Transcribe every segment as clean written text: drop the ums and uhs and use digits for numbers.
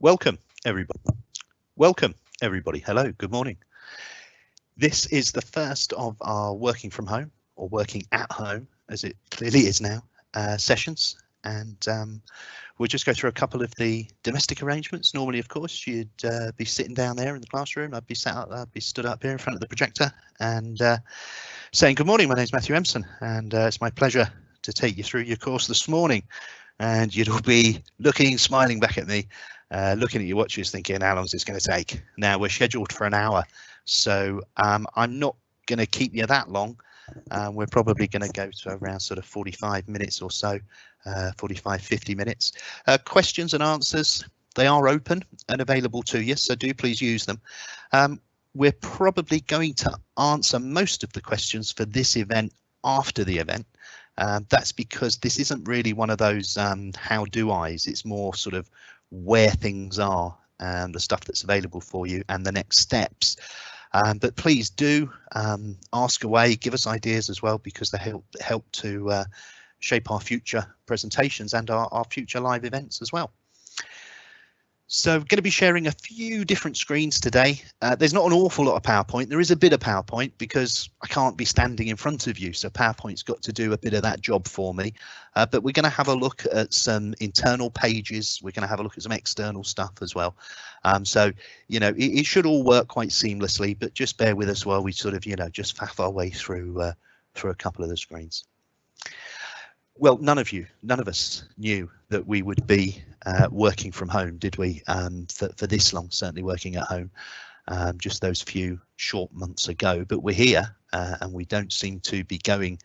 Welcome, everybody. Welcome, everybody. Hello, good morning. This is the first of our working from home, or working at home, as it clearly is now, sessions. And we'll just go through a couple of the domestic arrangements. Normally, of course, you'd be sitting down there in the classroom. I'd be stood up here in front of the projector and saying, good morning, my name's Matthew Empson, and it's my pleasure to take you through your course this morning. And you'd all be looking, smiling back at me, looking at your watches thinking, how long is this going to take? Now we're scheduled for an hour, so I'm not going to keep you that long. We're probably going to go to around sort of 45 minutes or so, 45, 50 minutes. Questions and answers, they are open and available to you, so do please use them. We're probably going to answer most of the questions for this event after the event. That's because this isn't really one of those how do I's, it's more sort of where things are and the stuff that's available for you and the next steps. But please do ask away, give us ideas as well, because they help to shape our future presentations and our future live events as well. So I'm going to be sharing a few different screens today. There's not an awful lot of PowerPoint. There is a bit of PowerPoint because I can't be standing in front of you. So PowerPoint's got to do a bit of that job for me. But we're going to have a look at some internal pages. We're going to have a look at some external stuff as well. So, you know, it should all work quite seamlessly, but just bear with us while we sort of, you know, just faff our way through a couple of the screens. Well, none of us knew that we would be working from home, did we? For this long, certainly working at home, just those few short months ago. But we're here, and we don't seem to be going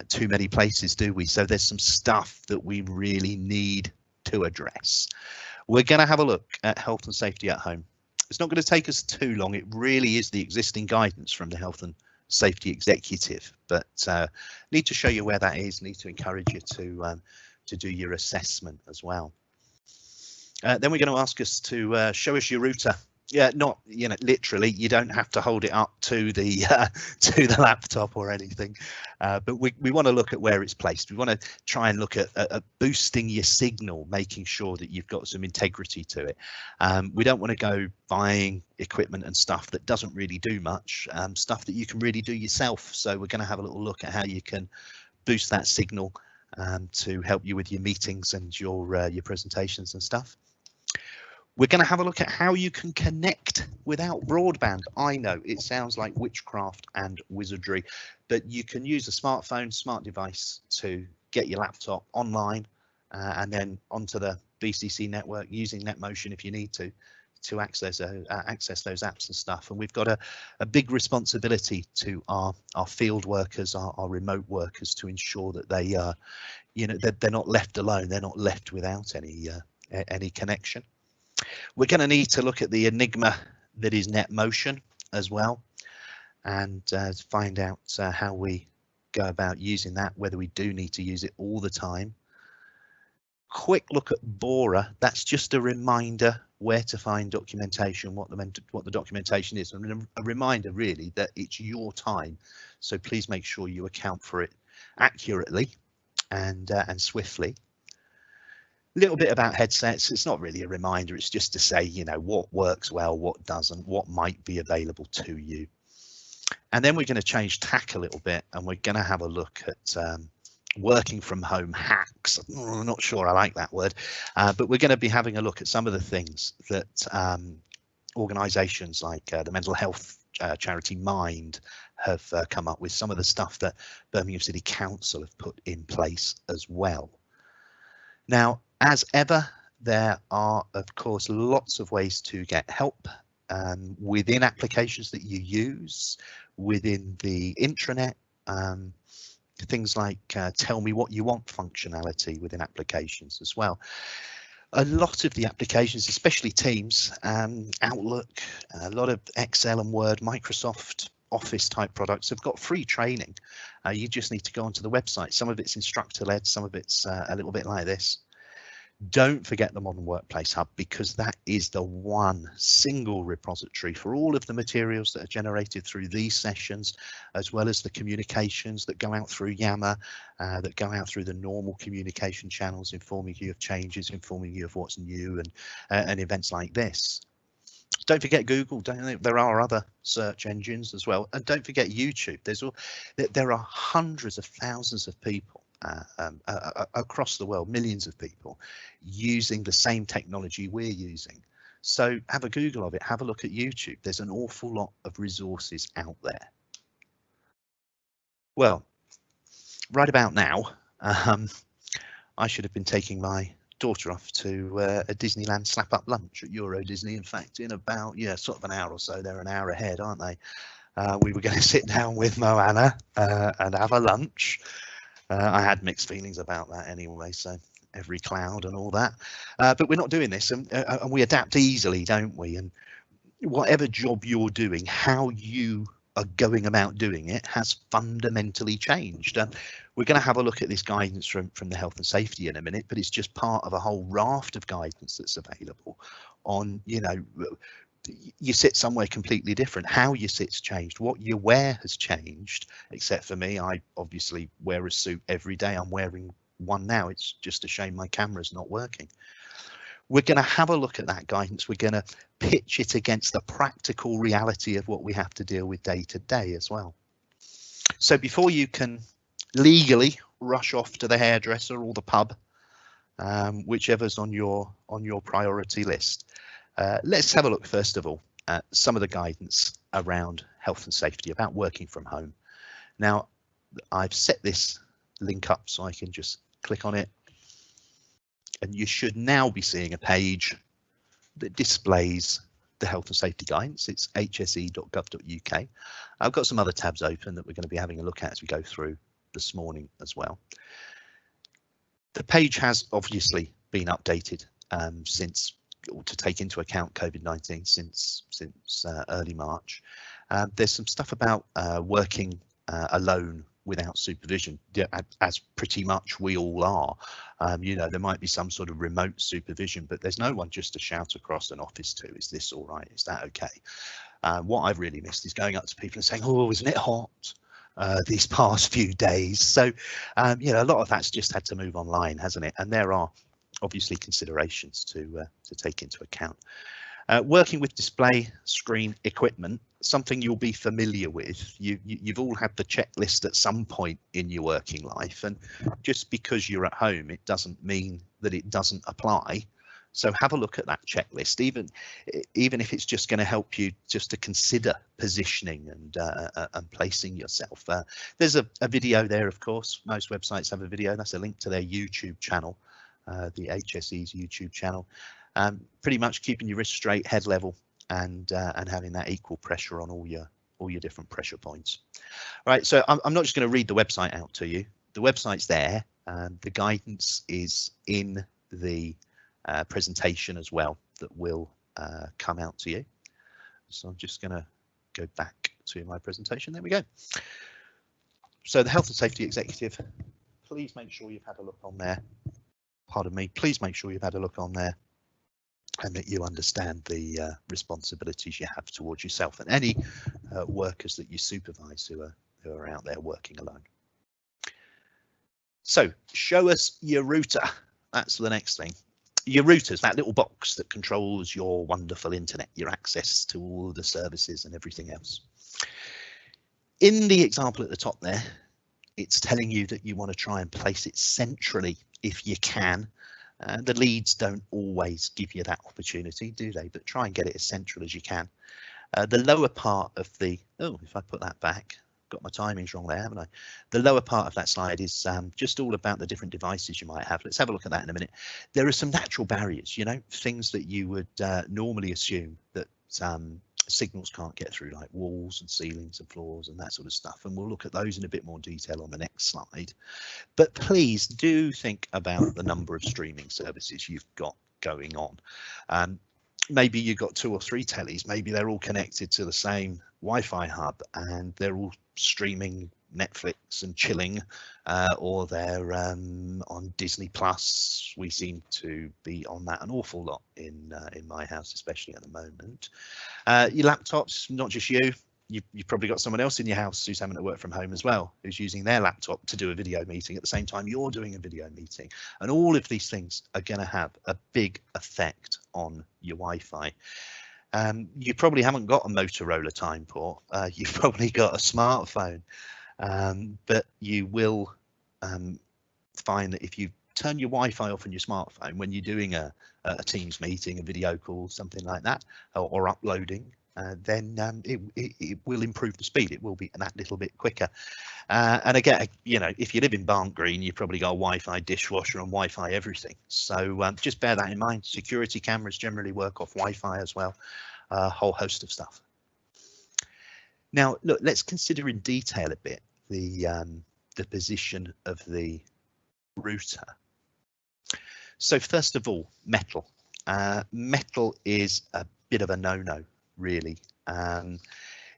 too many places, do we? So there's some stuff that we really need to address. We're going to have a look at health and safety at home. It's not going to take us too long. It really is the existing guidance from the Health and Safety Executive, but need to show you where that is, need to encourage you to do your assessment as well. Then we're going to ask us to show us your router. Yeah, not, you know, literally, you don't have to hold it up to the laptop or anything, but we want to look at where it's placed. We want to try and look at boosting your signal, making sure that you've got some integrity to it. We don't want to go buying equipment and stuff that doesn't really do much, stuff that you can really do yourself. So we're going to have a little look at how you can boost that signal to help you with your meetings and your presentations and stuff. We're going to have a look at how you can connect without broadband. I know it sounds like witchcraft and wizardry, but you can use a smartphone, smart device to get your laptop online and then onto the BCC network using NetMotion if you need to access those apps and stuff. And we've got a big responsibility to our field workers, our remote workers, to ensure that they are, you know, they're not left alone. They're not left without any connection. We're going to need to look at the enigma that is NetMotion as well, and find out how we go about using that, whether we do need to use it all the time. Quick look at Bora. That's just a reminder where to find documentation, what the documentation is, and a reminder really that it's your time. So please make sure you account for it accurately and swiftly. Little bit about headsets. It's not really a reminder, it's just to say, you know, what works well, what doesn't, what might be available to you. And then we're going to change tack a little bit, and we're going to have a look at working from home hacks. I'm not sure I like that word, but we're going to be having a look at some of the things that organisations like the mental health charity Mind have come up with, some of the stuff that Birmingham City Council have put in place as well. Now, as ever, there are, of course, lots of ways to get help within applications that you use, within the intranet, things like tell me what you want functionality within applications as well. A lot of the applications, especially Teams, Outlook, a lot of Excel and Word, Microsoft Office type products have got free training. You just need to go onto the website. Some of it's instructor led, some of it's a little bit like this. Don't forget the Modern Workplace Hub, because that is the one single repository for all of the materials that are generated through these sessions, as well as the communications that go out through Yammer, that go out through the normal communication channels, informing you of changes, informing you of what's new, and events like this. Don't forget Google. There are other search engines as well, and don't forget YouTube. There are hundreds of thousands of people across the world, millions of people using the same technology we're using. So have a Google of it, have a look at YouTube. There's an awful lot of resources out there. Well, right about now, I should have been taking my daughter off to a Disneyland slap-up lunch at Euro Disney. In fact, in about, sort of an hour or so. They're an hour ahead, aren't they? We were going to sit down with Moana and have a lunch. I had mixed feelings about that anyway, so every cloud and all that. But we're not doing this, and we adapt easily, don't we? And whatever job you're doing, how you are going about doing it has fundamentally changed. We're going to have a look at this guidance from the health and safety in a minute, but it's just part of a whole raft of guidance that's available on, you sit somewhere completely different. How you sit's changed, what you wear has changed, except for me. I obviously wear a suit every day. I'm wearing one now. It's just a shame my camera's not working. We're going to have a look at that guidance. We're going to pitch it against the practical reality of what we have to deal with day to day as well. So before you can legally rush off to the hairdresser or the pub, whichever's on your priority list, let's have a look first of all at some of the guidance around health and safety, about working from home. Now, I've set this link up so I can just click on it, and you should now be seeing a page that displays the health and safety guidance. It's hse.gov.uk. I've got some other tabs open that we're going to be having a look at as we go through this morning as well. The page has obviously been updated since, or to take into account COVID-19 since early March. There's some stuff about working alone without supervision, as pretty much we all are. There might be some sort of remote supervision, but there's no one just to shout across an office to, is this all right? Is that okay? What I've really missed is going up to people and saying, oh, isn't it hot these past few days? So, a lot of that's just had to move online, hasn't it? And there are obviously considerations to take into account. Working with display screen equipment, something you'll be familiar with. You've all had the checklist at some point in your working life, and just because you're at home, it doesn't mean that it doesn't apply. So have a look at that checklist, even if it's just going to help you just to consider positioning and placing yourself. There's a video there, of course. Most websites have a video. That's a link to their YouTube channel, the HSE's YouTube channel. Pretty much keeping your wrist straight, head level, and having that equal pressure on all your different pressure points. Right, so I'm not just going to read the website out to you. The website's there. The guidance is in the presentation as well that will come out to you. So I'm just going to go back to my presentation. There we go. So the health and safety executive, please make sure you've had a look on there. Pardon me, please make sure you've had a look on there, and that you understand the responsibilities you have towards yourself and any workers that you supervise who are out there working alone. So show us your router. That's the next thing. Your router's that little box that controls your wonderful internet, your access to all the services and everything else. In the example at the top there, it's telling you that you want to try and place it centrally if you can. The leads don't always give you that opportunity, do they? But try and get it as central as you can. The lower part of the, if I put that back, got my timings wrong there, haven't I? The lower part of that slide is just all about the different devices you might have. Let's have a look at that in a minute. There are some natural barriers, things that you would normally assume that signals can't get through, like walls and ceilings and floors and that sort of stuff. And we'll look at those in a bit more detail on the next slide. But please do think about the number of streaming services you've got going on. Maybe you've got 2 or 3 tellies. Maybe they're all connected to the same Wi-Fi hub and they're all streaming Netflix and chilling, or they're on Disney Plus. We seem to be on that an awful lot in my house, especially at the moment. Your laptops, not just you. You've probably got someone else in your house who's having to work from home as well, who's using their laptop to do a video meeting at the same time you're doing a video meeting. And all of these things are going to have a big effect on your Wi-Fi. You probably haven't got a Motorola time port. You've probably got a smartphone, but you will find that if you turn your Wi-Fi off on your smartphone when you're doing a Teams meeting, a video call, something like that, or uploading, then it will improve the speed. It will be that little bit quicker. And again, you know, if you live in Barnt Green, you've probably got a Wi-Fi dishwasher and Wi-Fi everything. So just bear that in mind. Security cameras generally work off Wi-Fi as well. A whole host of stuff. Now, look, let's consider in detail a bit the position of the router. So first of all, metal. Metal is a bit of a no-no, really,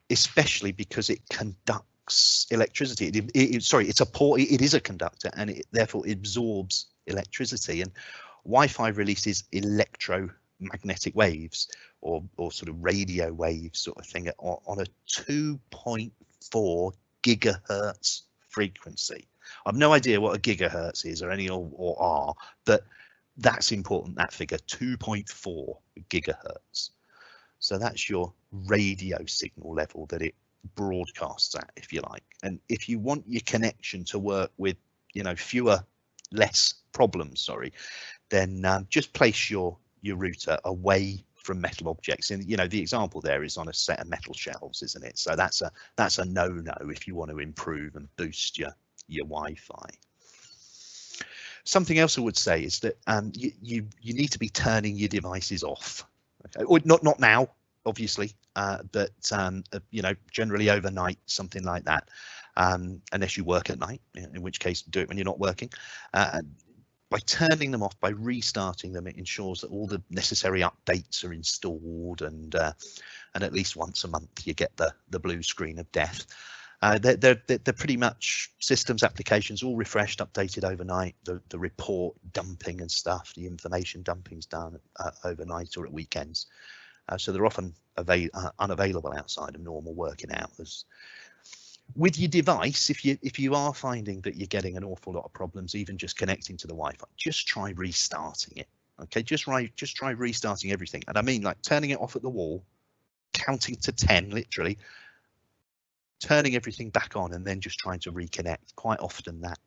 especially because it conducts electricity. It is a conductor, and it therefore absorbs electricity. And Wi-Fi releases electromagnetic waves, or sort of radio waves, sort of thing, on a 2.4 gigahertz frequency. I've no idea what a gigahertz is or are, but that's important, that figure, 2.4 gigahertz. So that's your radio signal level that it broadcasts at, if you like. And if you want your connection to work with, you know, less problems, then just place your router away from metal objects. And you know, the example there is on a set of metal shelves, isn't it? So that's a no-no if you want to improve and boost your Wi-Fi. Something else I would say is that you need to be turning your devices off. Okay, or not now, obviously, but you know, generally overnight, something like that, unless you work at night, in which case do it when you're not working. By turning them off, by restarting them, it ensures that all the necessary updates are installed, and at least once a month you get the blue screen of death. They're pretty much systems applications, all refreshed, updated overnight. The report dumping and stuff, the information dumping's done overnight or at weekends. So they're often unavailable outside of normal working hours. With your device, if you are finding that you're getting an awful lot of problems, even just connecting to the Wi-Fi, just try restarting it. Okay, just try restarting everything. And I mean, like, turning it off at the wall, counting to 10, literally, turning everything back on, and then just trying to reconnect. Quite often that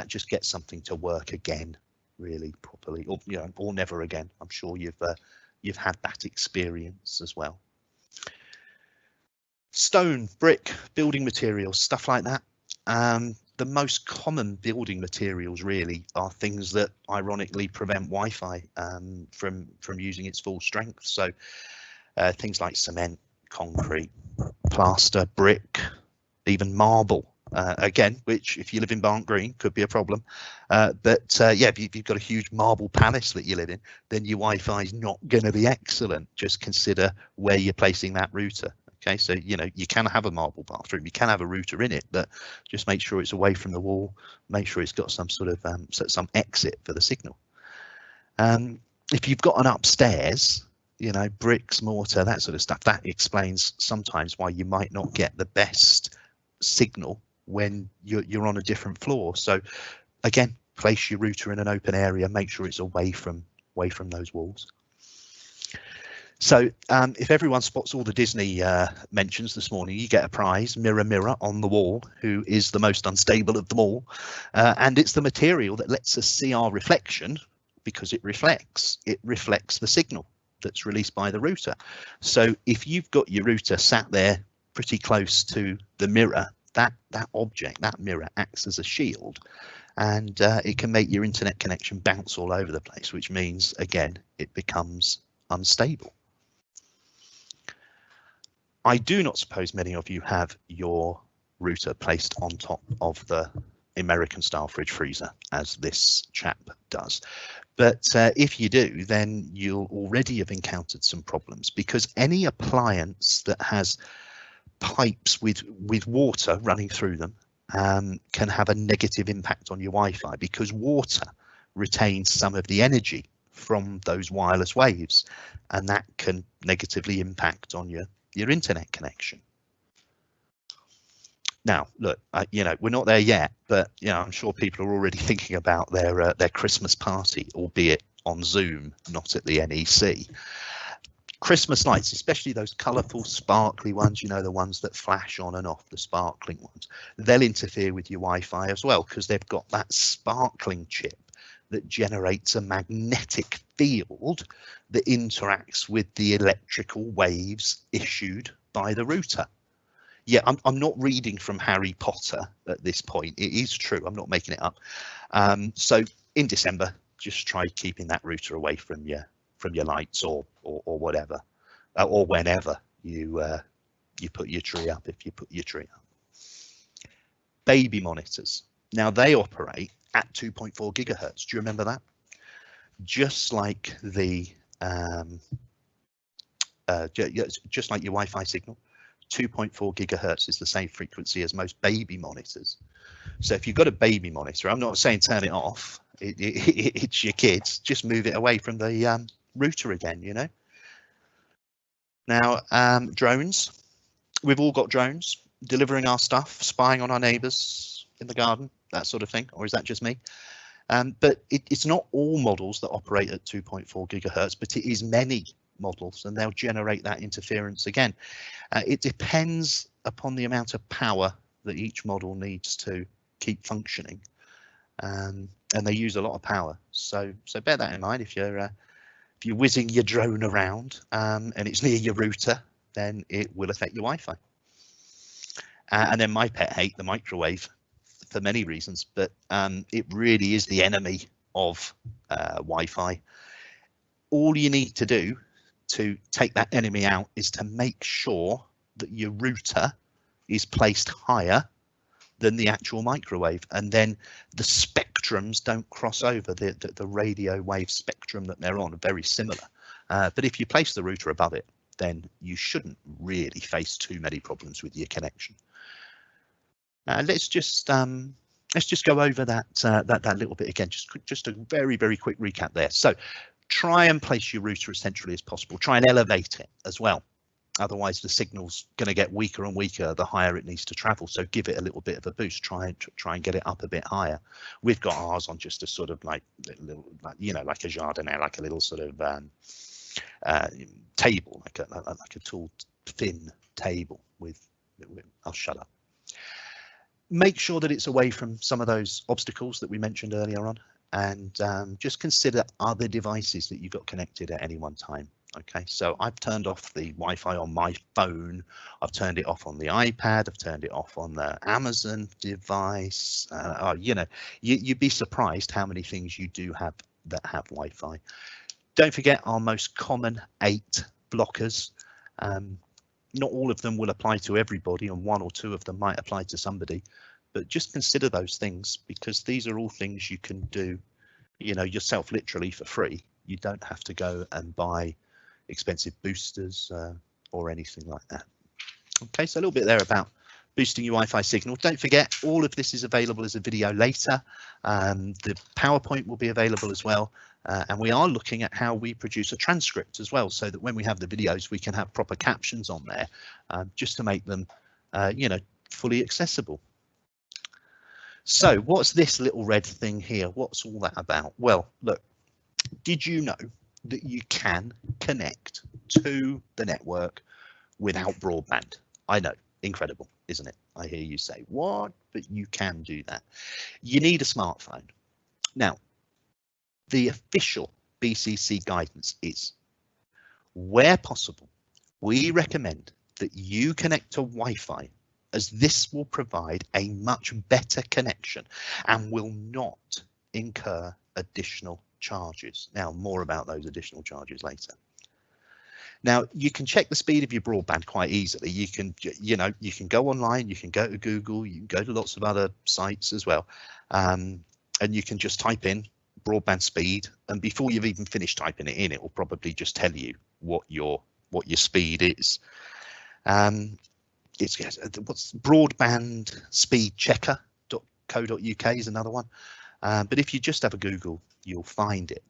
just gets something to work again really properly, or you know, or never again. I'm sure you've had that experience as well. Stone, brick, building materials, stuff like that. The most common building materials really are things that ironically prevent Wi-Fi from using its full strength. So things like cement, concrete, plaster, brick, even marble. Again, which if you live in Barnt Green could be a problem. But yeah, if you've got a huge marble palace that you live in, then your Wi-Fi is not going to be excellent. Just consider where you're placing that router. Okay, so you know, you can have a marble bathroom, you can have a router in it, but just make sure it's away from the wall. Make sure it's got some sort of some exit for the signal. If you've got an upstairs, you know, bricks, mortar, that sort of stuff, that explains sometimes why you might not get the best signal when you're on a different floor. So again, place your router in an open area, make sure it's away from those walls. So if everyone spots all the Disney mentions this morning, you get a prize. Mirror, mirror on the wall, who is the most unstable of them all? And it's the material that lets us see our reflection, because it reflects the signal that's released by the router. So if you've got your router sat there pretty close to the mirror, that object, that mirror, acts as a shield, and it can make your internet connection bounce all over the place, which means again it becomes unstable. I do not suppose many of you have your router placed on top of the American style fridge freezer, as this chap does. But if you do, then you'll already have encountered some problems, because any appliance that has pipes with water running through them can have a negative impact on your Wi-Fi, because water retains some of the energy from those wireless waves, and that can negatively impact on your internet connection. Now, look, you know, we're not there yet, but you know, I'm sure people are already thinking about their Christmas party, albeit on Zoom, not at the NEC. Christmas lights, especially those colourful, sparkly ones, you know, the ones that flash on and off, the sparkling ones, they'll interfere with your Wi-Fi as well, because they've got that sparkling chip that generates a magnetic field that interacts with the electrical waves issued by the router. Yeah, I'm not reading from Harry Potter at this point. It is true. I'm not making it up. So in December, just try keeping that router away from your lights or whatever, or whenever you put your tree up, if you put your tree up. Baby monitors. Now they operate at 2.4 gigahertz. Do you remember that? Just like the just like your Wi-Fi signal, 2.4 gigahertz is the same frequency as most baby monitors. So if you've got a baby monitor, I'm not saying turn it off. It's your kids. Just move it away from the router again, you know. Now, drones. We've all got drones delivering our stuff, spying on our neighbours in the garden, that sort of thing. Or is that just me? But it's not all models that operate at 2.4 gigahertz, but it is many models, and they'll generate that interference again. It depends upon the amount of power that each model needs to keep functioning, and they use a lot of power. So bear that in mind if you're whizzing your drone around and it's near your router, then it will affect your Wi-Fi. And then my pet hate, the microwave, for many reasons, but it really is the enemy of Wi-Fi. All you need to do to take that enemy out is to make sure that your router is placed higher than the actual microwave, and then the spectrums don't cross over. The radio wave spectrum that they're on are very similar, but if you place the router above it, then you shouldn't really face too many problems with your connection. Let's just go over that little bit again. Just a very quick recap there. So try and place your router as centrally as possible. Try and elevate it as well. Otherwise, the signal's going to get weaker and weaker the higher it needs to travel. So give it a little bit of a boost. Try and get it up a bit higher. We've got ours on just a sort of like a jardiniere, like a little sort of table, like a tall, thin table with. I'll shut up. Make sure that it's away from some of those obstacles that we mentioned earlier on, and just consider other devices that you've got connected at any one time. Okay, so I've turned off the Wi-Fi on my phone. I've turned it off on the iPad. I've turned it off on the Amazon device. You know, you'd be surprised how many things you do have that have Wi-Fi. Don't forget our most common 8 blockers. Not all of them will apply to everybody, and 1 or 2 of them might apply to somebody. But just consider those things, because these are all things you can do, you know, yourself, literally for free. You don't have to go and buy expensive boosters or anything like that. Okay, so a little bit there about boosting your Wi-Fi signal. Don't forget, all of this is available as a video later. The PowerPoint will be available as well. And we are looking at how we produce a transcript as well, so that when we have the videos, we can have proper captions on there, just to make them, you know, fully accessible. So what's this little red thing here? What's all that about? Well, look, did you know that you can connect to the network without broadband? I know, incredible, isn't it? I hear you say, what? But you can do that. You need a smartphone. Now, the official BCC guidance is, where possible, we recommend that you connect to Wi-Fi, as this will provide a much better connection and will not incur additional charges. Now, more about those additional charges later. Now, you can check the speed of your broadband quite easily. You can, you know, you can go online, you can go to Google, you can go to lots of other sites as well, and you can just type in broadband speed, and before you've even finished typing it in, it will probably just tell you what your speed is. what's broadband speed checker.co.uk is another one. But if you just have a Google, you'll find it.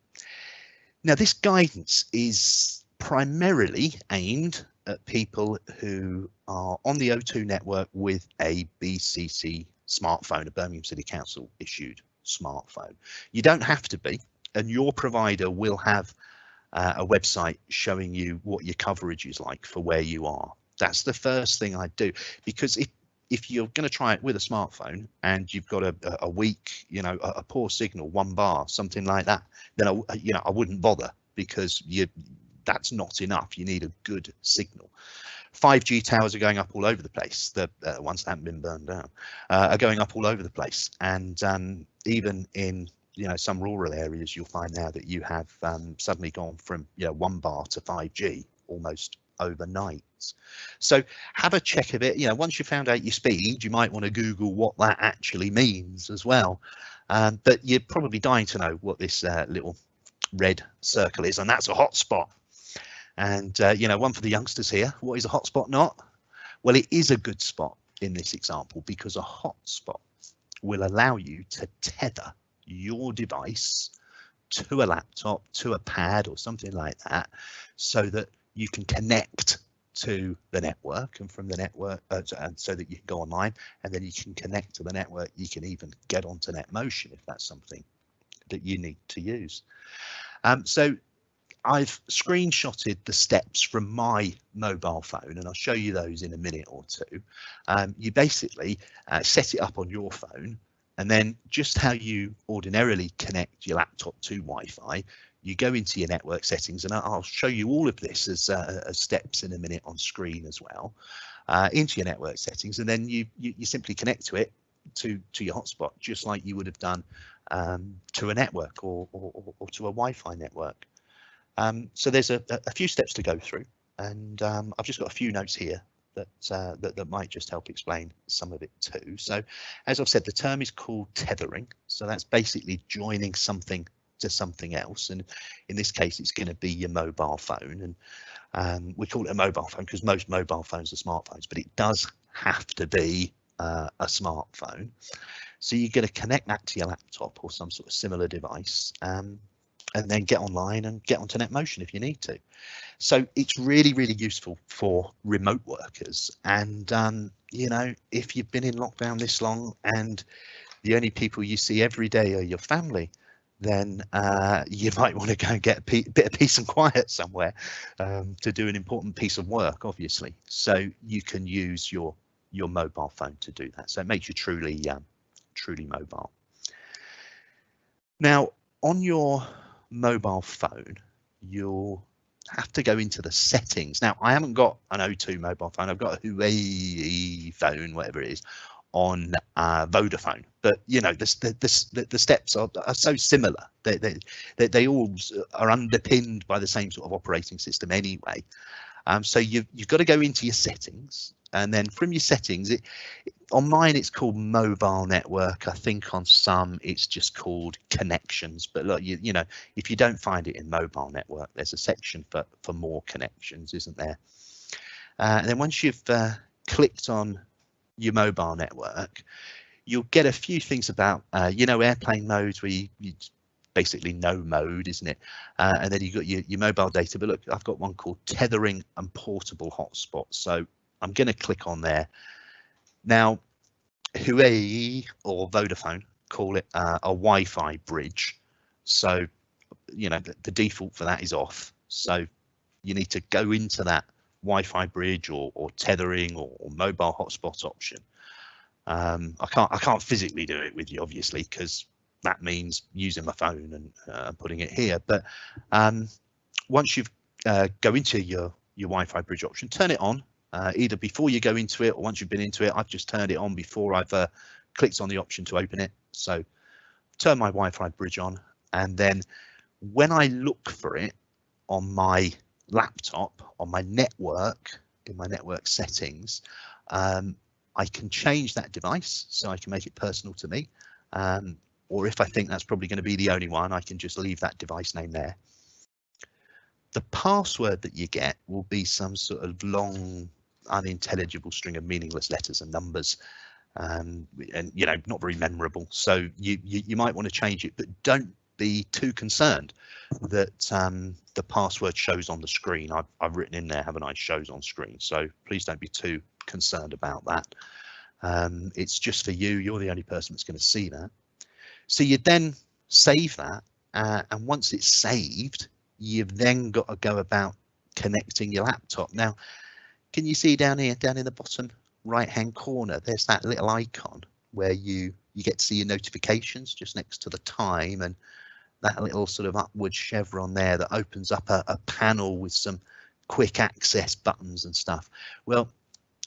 Now, this guidance is primarily aimed at people who are on the O2 network with a BCC smartphone, a Birmingham City Council issued smartphone. You don't have to be, and your provider will have a website showing you what your coverage is like for where you are. That's the first thing I do, because if you're going to try it with a smartphone and you've got a weak, a poor signal, 1 bar, something like that, then I wouldn't bother, because that's not enough. You need a good signal. 5G towers are going up all over the place. The ones that haven't been burned down are going up all over the place, and even in some rural areas, you'll find now that you have suddenly gone from 1 bar to 5G almost overnight. So have a check of it. Once you found out your speed, you might want to Google what that actually means as well. But you're probably dying to know what this little red circle is, and that's a hotspot. And one for the youngsters here. What is a hotspot not? Well, it is a good spot in this example, because a hotspot will allow you to tether your device to a laptop, to a pad or something like that, so that you can connect to the network, and from the network so that you can go online, and then you can connect to the network. You can even get onto NetMotion if that's something that you need to use. So I've screenshotted the steps from my mobile phone, and I'll show you those in a minute or two. You basically set it up on your phone, and then just how you ordinarily connect your laptop to Wi-Fi, you go into your network settings, and I'll show you all of this as steps in a minute on screen as well, into your network settings, and then you simply connect to it, to your hotspot, just like you would have done to a network or to a Wi-Fi network. So there's a few steps to go through, and I've just got a few notes here that might just help explain some of it too. So as I've said, the term is called tethering. So that's basically joining something to something else, and in this case it's going to be your mobile phone, and we call it a mobile phone because most mobile phones are smartphones, but it does have to be a smartphone. So you're going to connect that to your laptop or some sort of similar device, and then get online and get onto NetMotion if you need to. So it's really, really useful for remote workers. And, if you've been in lockdown this long and the only people you see every day are your family, then you might want to go and get a bit of peace and quiet somewhere to do an important piece of work, obviously. So you can use your mobile phone to do that. So it makes you truly mobile. Now, on your mobile phone, you'll have to go into the settings. Now, I haven't got an O2 mobile phone. I've got a Huawei phone, whatever it is, on Vodafone. But the steps are so similar. They all are underpinned by the same sort of operating system anyway. So you've got to go into your settings, and then from your settings, on mine it's called mobile network. I think on some it's just called connections. But look, if you don't find it in mobile network, there's a section for more connections, isn't there? And then once you've clicked on your mobile network, you'll get a few things about airplane modes, where you basically no mode, isn't it? And then you've got your mobile data. But look, I've got one called tethering and portable hotspot. So I'm going to click on there. Now, Huawei or Vodafone call it a Wi-Fi bridge. So, the default for that is off. So you need to go into that Wi-Fi bridge or tethering or mobile hotspot option. I can't physically do it with you, obviously, because that means using my phone and putting it here. But once you've go into your Wi-Fi bridge option, turn it on. Either before you go into it or once you've been into it. I've just turned it on before I've clicked on the option to open it. So turn my Wi-Fi bridge on, and then when I look for it on my laptop, on my network, in my network settings, I can change that device so I can make it personal to me. Or if I think that's probably going to be the only one, I can just leave that device name there. The password that you get will be some sort of long unintelligible string of meaningless letters and numbers, and you know, not very memorable. So you might want to change it, but don't be too concerned that the password shows on the screen. I've written in there, haven't I, shows on screen. So please don't be too concerned about that. It's just for you. You're the only person that's going to see that. So you then save that, and once it's saved, you've then got to go about connecting your laptop. Now, can you see down here, down in the bottom right hand corner, there's that little icon where you get to see your notifications just next to the time, and that little sort of upward chevron there that opens up a panel with some quick access buttons and stuff. Well,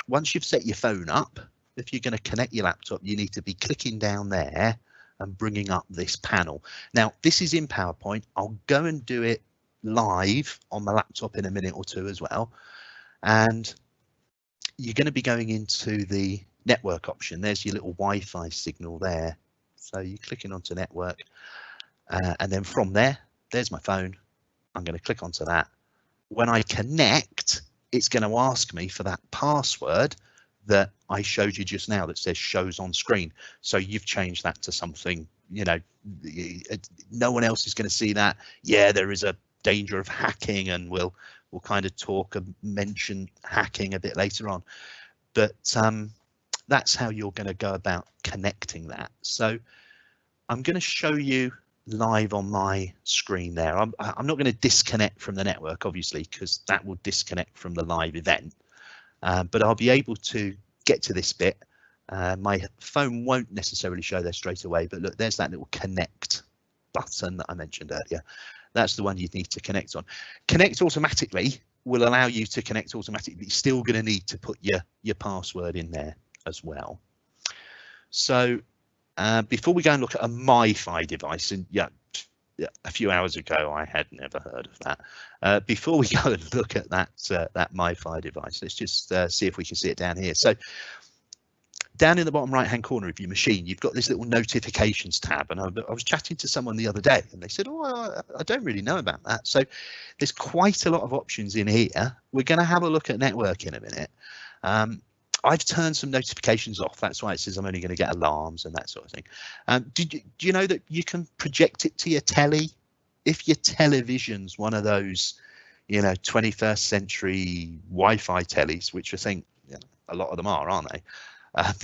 once you've set your phone up, if you're going to connect your laptop, you need to be clicking down there and bringing up this panel. Now, this is in PowerPoint. I'll go and do it live on my laptop in a minute or two as well. And you're going to be going into the network option. There's your little Wi-Fi signal there. So you're clicking onto network. And then from there, there's my phone. I'm going to click onto that. When I connect, it's going to ask me for that password that I showed you just now that says shows on screen. So you've changed that to something, you know, no one else is going to see that. Yeah, there is a danger of hacking, and we'll kind of talk and mention hacking a bit later on. But that's how you're going to go about connecting that. So I'm going to show you live on my screen there. I'm not going to disconnect from the network, obviously, because that will disconnect from the live event. But I'll be able to get to this bit. My phone won't necessarily show there straight away, but look, there's that little connect button that I mentioned earlier. That's the one you need to connect on. Connect automatically will allow you to connect automatically, but you're still going to need to put your password in there as well. So before we go and look at a MiFi device, and yeah, a few hours ago I had never heard of that. Before we go and look at that MiFi device, let's just see if we can see it down here. So down in the bottom right hand corner of your machine, you've got this little notifications tab, and I was chatting to someone the other day and they said, oh, I don't really know about that. So there's quite a lot of options in here. We're going to have a look at network in a minute. I've turned some notifications off. That's why it says I'm only going to get alarms and that sort of thing. Do you know that you can project it to your telly? If your television's one of those, you know, 21st century Wi-Fi tellies, which I think, you know, a lot of them are, aren't they?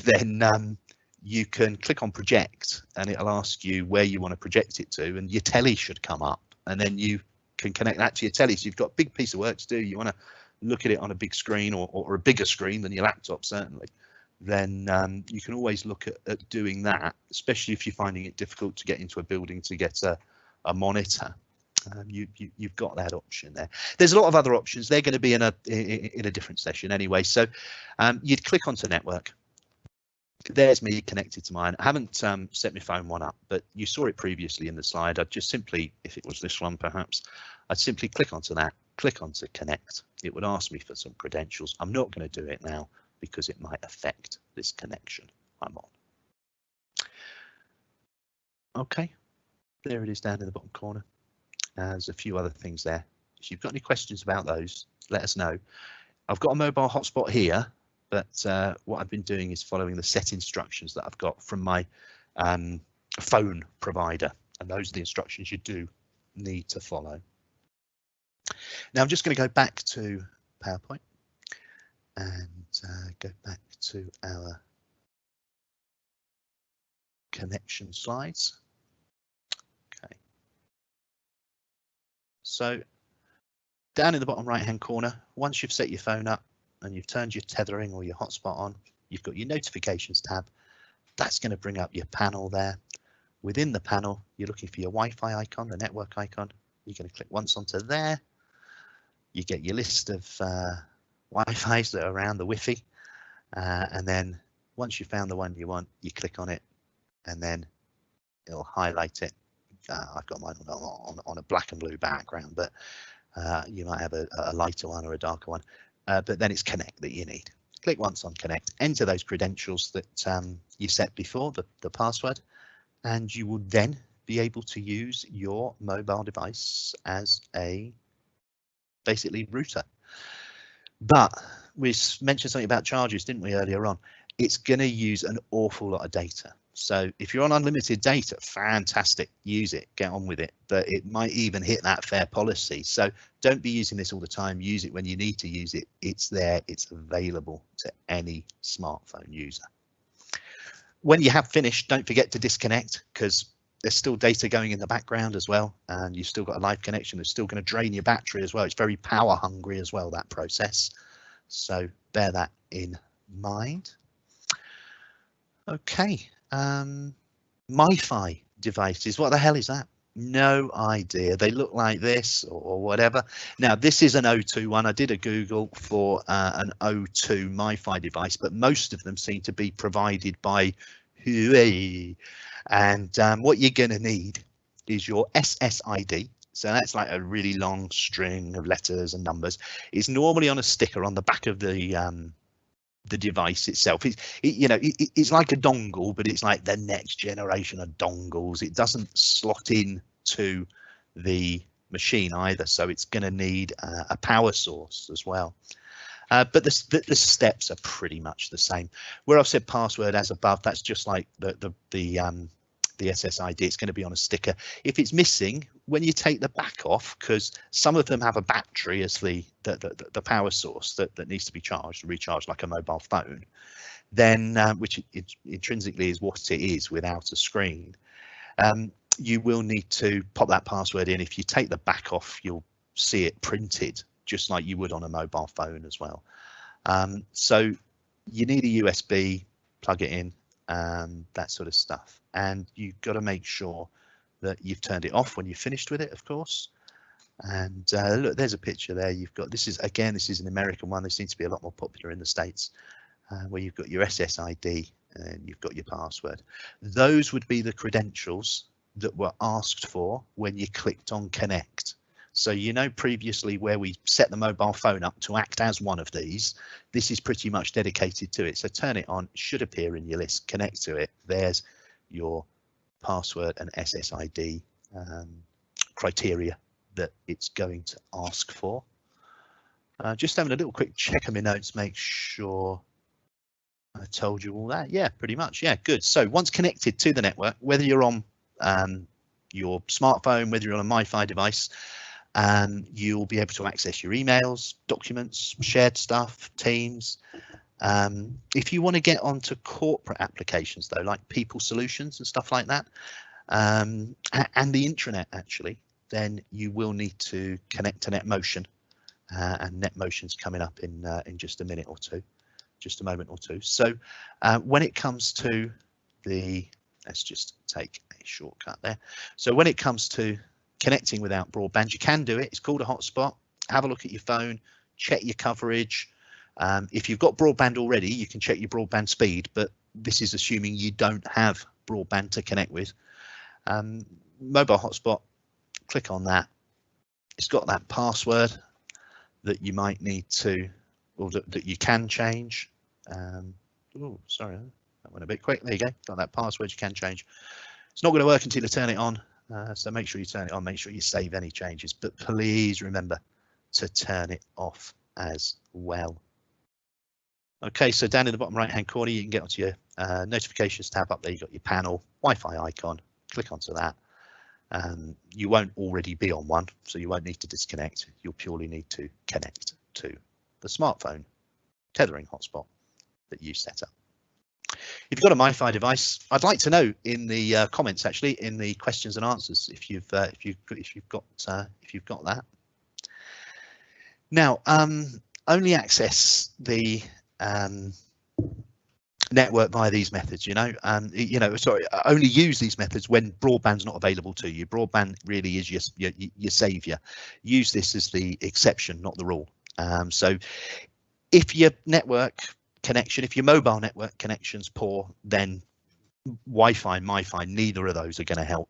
Then you can click on project and it'll ask you where you want to project it to, and your telly should come up, and then you can connect that to your telly. So you've got a big piece of work to do. You want to look at it on a big screen, or a bigger screen than your laptop, certainly, then you can always look at doing that, especially if you're finding it difficult to get into a building to get a monitor. You've got that option there. There's a lot of other options. They're going to be in a different session anyway. So you'd click onto network. There's me connected to mine. I haven't set my phone one up, but you saw it previously in the slide. I'd just simply, if it was this one perhaps, I'd simply click onto that, click onto connect. It would ask me for some credentials. I'm not going to do it now because it might affect this connection I'm on. Okay, there it is down in the bottom corner. There's a few other things there. If you've got any questions about those, let us know. I've got a mobile hotspot here, but what I've been doing is following the set instructions that I've got from my phone provider, and those are the instructions you do need to follow. Now I'm just going to go back to PowerPoint and go back to our connection slides. Okay. So down in the bottom right hand corner, once you've set your phone up and you've turned your tethering or your hotspot on, you've got your notifications tab. That's going to bring up your panel there. Within the panel, you're looking for your Wi-Fi icon, the network icon. You're going to click once onto there. You get your list of Wi-Fis that are around the Wi-Fi, and then once you've found the one you want, you click on it, and then it'll highlight it. I've got mine on a black and blue background, but you might have a lighter one or a darker one. But then it's connect that you need. Click once on connect, enter those credentials that you set before, the password, and you will then be able to use your mobile device as a basically router. But we mentioned something about charges, didn't we, earlier on? It's going to use an awful lot of data. So if you're on unlimited data, fantastic, use it, get on with it. But it might even hit that fair policy. So don't be using this all the time. Use it when you need to use it. It's there. It's available to any smartphone user. When you have finished, don't forget to disconnect, because there's still data going in the background as well, and you've still got a live connection. It's still going to drain your battery as well. It's very power hungry as well, that process. So bear that in mind. Okay, MiFi devices. What the hell is that? No idea. They look like this or whatever. Now, this is an O2 one. I did a Google for an O2 MiFi device, but most of them seem to be provided by Huawei. And what you're going to need is your SSID. So that's like a really long string of letters and numbers. It's normally on a sticker on the back of the device itself. It's like a dongle, but it's like the next generation of dongles. It doesn't slot in to the machine either, so it's going to need a power source as well. But the steps are pretty much the same. Where I've said password as above, that's just like the SSID. It's going to be on a sticker. If it's missing, when you take the back off, because some of them have a battery as the power source that needs to be charged, recharged like a mobile phone, then which intrinsically is what it is without a screen, you will need to pop that password in. If you take the back off, you'll see it printed just like you would on a mobile phone as well. So you need a USB, plug it in, that sort of stuff. And you've got to make sure that you've turned it off when you've finished with it, of course. And look, there's a picture there. You've got, this is an American one. They seem to be a lot more popular in the States, where you've got your SSID and you've got your password. Those would be the credentials that were asked for when you clicked on connect. So, you know, previously where we set the mobile phone up to act as one of these, this is pretty much dedicated to it. So turn it on, it should appear in your list, connect to it. There's your password and SSID criteria that it's going to ask for. Just having a little quick check of my notes, make sure I told you all that. Yeah, pretty much. Yeah, good. So once connected to the network, whether you're on your smartphone, whether you're on a MiFi device, you'll be able to access your emails, documents, shared stuff, Teams. If you want to get onto corporate applications, though, like people solutions and stuff like that, and the intranet, actually, then you will need to connect to NetMotion, and NetMotion's coming up in just a minute or two, just a moment or two. So when it comes to the, let's just take a shortcut there. So when it comes to connecting without broadband, you can do it. It's called a hotspot. Have a look at your phone, check your coverage. If you've got broadband already, you can check your broadband speed, but this is assuming you don't have broadband to connect with. Mobile hotspot, click on that. It's got that password that you might need to, or that you can change. Oh, sorry, that went a bit quick. There you go, got that password you can change. It's not going to work until you turn it on. So make sure you turn it on, make sure you save any changes, but please remember to turn it off as well. Okay, so down in the bottom right hand corner, you can get onto your notifications tab. Up there, you've got your panel, Wi-Fi icon, click onto that. You won't already be on one, so you won't need to disconnect. You'll purely need to connect to the smartphone tethering hotspot that you set up. If you've got a MiFi device, I'd like to know in the comments, actually, in the questions and answers, if you've got that. Now, only access the network via these methods. Sorry, only use these methods when broadband's not available to you. Broadband really is your savior. Use this as the exception, not the rule. So, if your network connection, if your mobile network connection's poor, then Wi-Fi and MiFi, neither of those are going to help.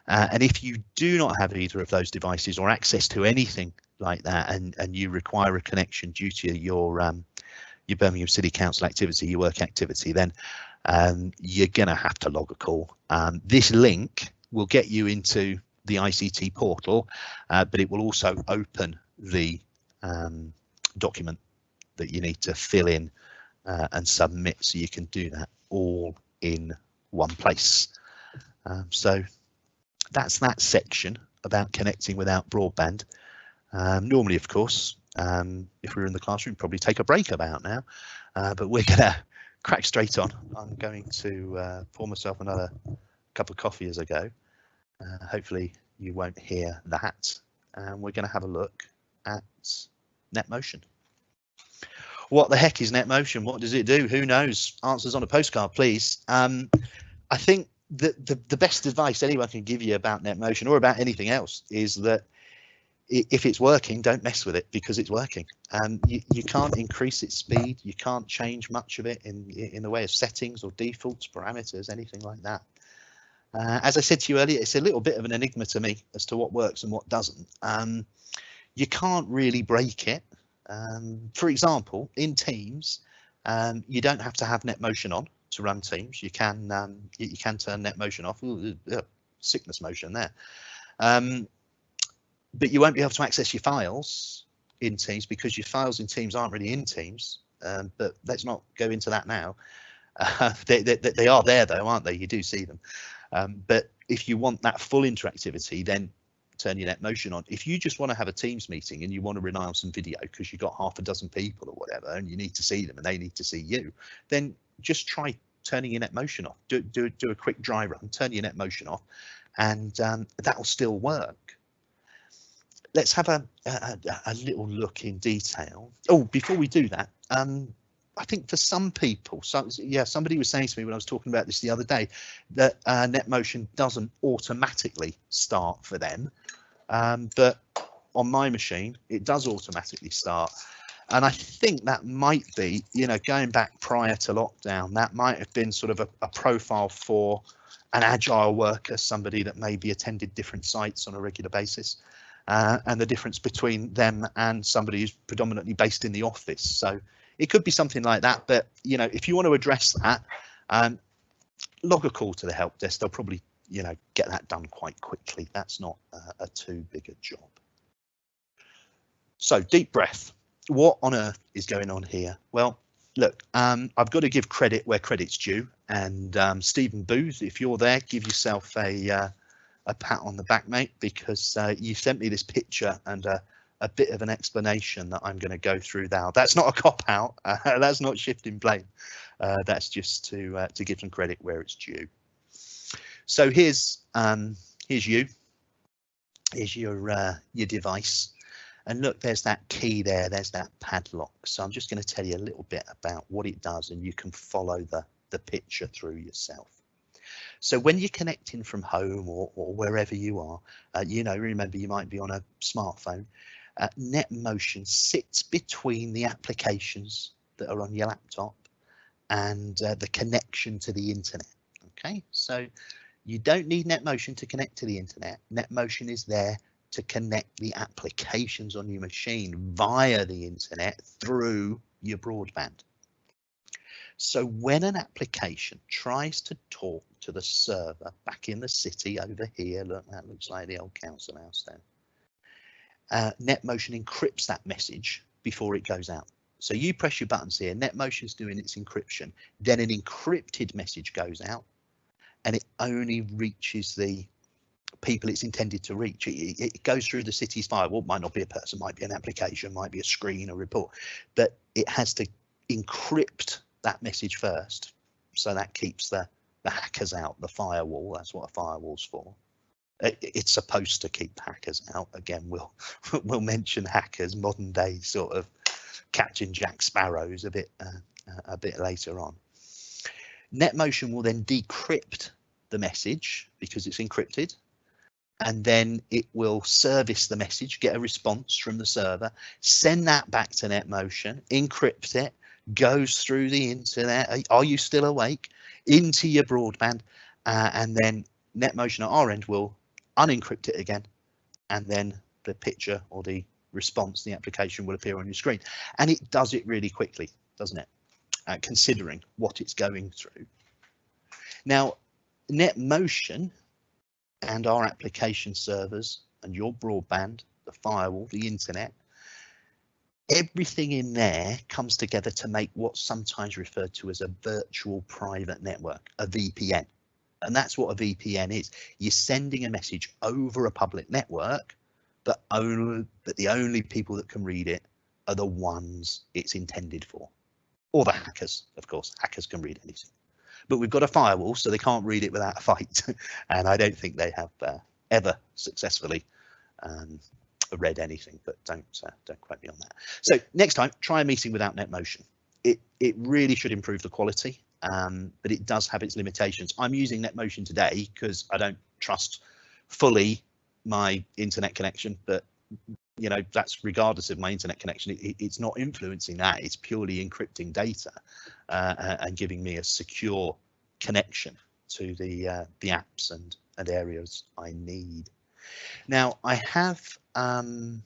And if you do not have either of those devices or access to anything like that, and you require a connection due to your Birmingham City Council activity, your work activity, then you're going to have to log a call. This link will get you into the ICT portal, but it will also open the document that you need to fill in and submit, so you can do that all in one place. So that's that section about connecting without broadband. Normally, of course, if we were in the classroom, probably take a break about now, but we're gonna crack straight on. I'm going to pour myself another cup of coffee as I go. Hopefully you won't hear that, and we're going to have a look at NetMotion. What the heck is NetMotion? What does it do? Who knows? Answers on a postcard, please. I think that the best advice anyone can give you about NetMotion or about anything else is that if it's working, don't mess with it, because it's working. You can't increase its speed. You can't change much of it in the way of settings or defaults, parameters, anything like that. As I said to you earlier, it's a little bit of an enigma to me as to what works and what doesn't. You can't really break it. For example, in Teams, you don't have to have NetMotion on to run Teams. You can turn NetMotion off. Ooh, sickness motion there. But you won't be able to access your files in Teams, because your files in Teams aren't really in Teams. But let's not go into that now. They are there though, aren't they? You do see them. But if you want that full interactivity, then turn your NetMotion on. If you just want to have a Teams meeting and you want to rely on some video because you've got half a dozen people or whatever, and you need to see them and they need to see you, then just try turning your NetMotion off. Do a quick dry run, turn your NetMotion off, and that will still work. Let's have a little look in detail. Oh, before we do that, I think for some people, somebody was saying to me when I was talking about this the other day that NetMotion doesn't automatically start for them, but on my machine it does automatically start. And I think that might be, going back prior to lockdown, that might have been sort of a profile for an agile worker, somebody that maybe attended different sites on a regular basis. And the difference between them and somebody who's predominantly based in the office. So it could be something like that. But, if you want to address that, log a call to the help desk. They'll probably, get that done quite quickly. That's not a too big a job. So deep breath. What on earth is going on here? Well, look, I've got to give credit where credit's due. And Stephen Booth, if you're there, give yourself a pat on the back, mate, because you sent me this picture and a bit of an explanation that I'm going to go through now. That's not a cop out. That's not shifting blame. That's just to give some credit where it's due. So here's you. Here's your device, and look, there's that key there. There's that padlock. So I'm just going to tell you a little bit about what it does, and you can follow the picture through yourself. So when you're connecting from home or wherever you are, remember you might be on a smartphone. NetMotion sits between the applications that are on your laptop and the connection to the internet. Okay, so you don't need NetMotion to connect to the internet. NetMotion is there to connect the applications on your machine via the internet through your broadband. So when an application tries to talk to the server back in the city over here, look, that looks like the old council house then. NetMotion encrypts that message before it goes out. So you press your buttons here, NetMotion's doing its encryption, then an encrypted message goes out, and it only reaches the people it's intended to reach. It goes through the city's firewall. Might not be a person, might be an application, might be a screen, a report, but it has to encrypt that message first, so that keeps the hackers out. The firewall, that's what a firewall's for. It's supposed to keep hackers out. Again, we'll mention hackers, modern day sort of Captain Jack Sparrows a bit later on. NetMotion will then decrypt the message because it's encrypted, and then it will service the message, get a response from the server, send that back to NetMotion, encrypt it, goes through the internet. Are you still awake? Into your broadband, and then NetMotion at our end will unencrypt it again, and then the picture or the response, the application will appear on your screen. And it does it really quickly, doesn't it? Considering what it's going through. Now, NetMotion and our application servers and your broadband, the firewall, the internet, everything in there comes together to make what's sometimes referred to as a virtual private network, a VPN. And that's what a VPN is. You're sending a message over a public network, but the only people that can read it are the ones it's intended for. Or the hackers, of course. Hackers can read anything. But we've got a firewall, so they can't read it without a fight. And I don't think they have ever successfully read anything, but don't quote me on that. So next time, try a meeting without NetMotion. It really should improve the quality, but it does have its limitations. I'm using NetMotion today because I don't trust fully my internet connection, but you know, that's regardless of my internet connection. It's not influencing that. It's purely encrypting data and giving me a secure connection to the apps and areas I need. Now I have I've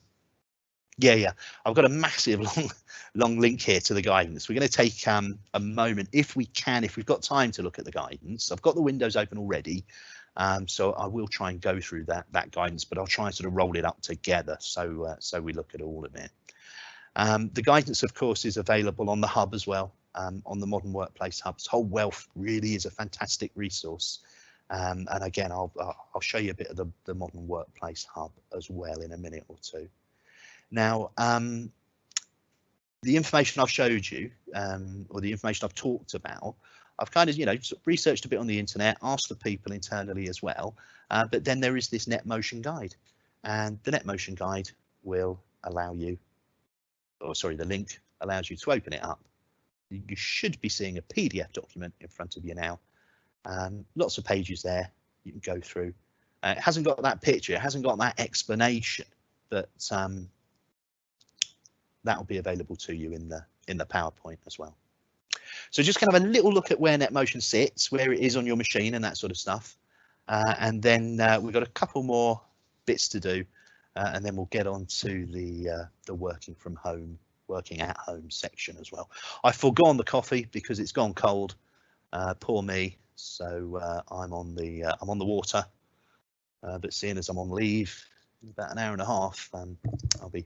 got a massive long link here to the guidance. We're going to take a moment, if we can, if we've got time, to look at the guidance. I've got the windows open already, so I will try and go through that guidance, but I'll try and sort of roll it up together so we look at all of it. The guidance, of course, is available on the hub as well, on the Modern Workplace Hub. This whole wealth really is a fantastic resource. And again, I'll show you a bit of the Modern Workplace Hub as well in a minute or two. Now, the information I've showed you, or the information I've talked about, I've kind of, sort of researched a bit on the internet, asked the people internally as well, but then there is this NetMotion guide, and the NetMotion guide will allow you, the link allows you to open it up. You should be seeing a PDF document in front of you now. Lots of pages there you can go through. It hasn't got that picture, it hasn't got that explanation, but that will be available to you in the PowerPoint as well. So just kind of a little look at where NetMotion sits, where it is on your machine and that sort of stuff. And then we've got a couple more bits to do, and then we'll get on to the working at home section as well. I've forgone the coffee because it's gone cold. Poor me. So I'm on the water, but seeing as I'm on leave in about an hour and a half, I'll be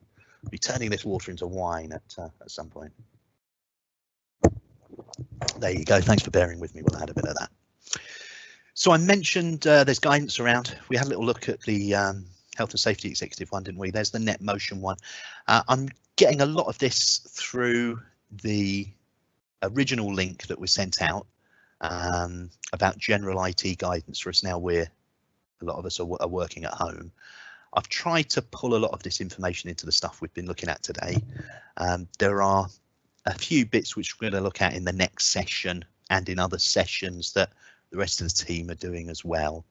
turning this water into wine at some point. There you go. Thanks for bearing with me. We'll add a bit of that. So I mentioned there's guidance around. We had a little look at the health and safety executive one, didn't we? There's the NetMotion one. I'm getting a lot of this through the original link that was sent out about general IT guidance for us now. A lot of us are working at home. I've tried to pull a lot of this information into the stuff we've been looking at today. There are a few bits which we're going to look at in the next session and in other sessions that the rest of the team are doing as well.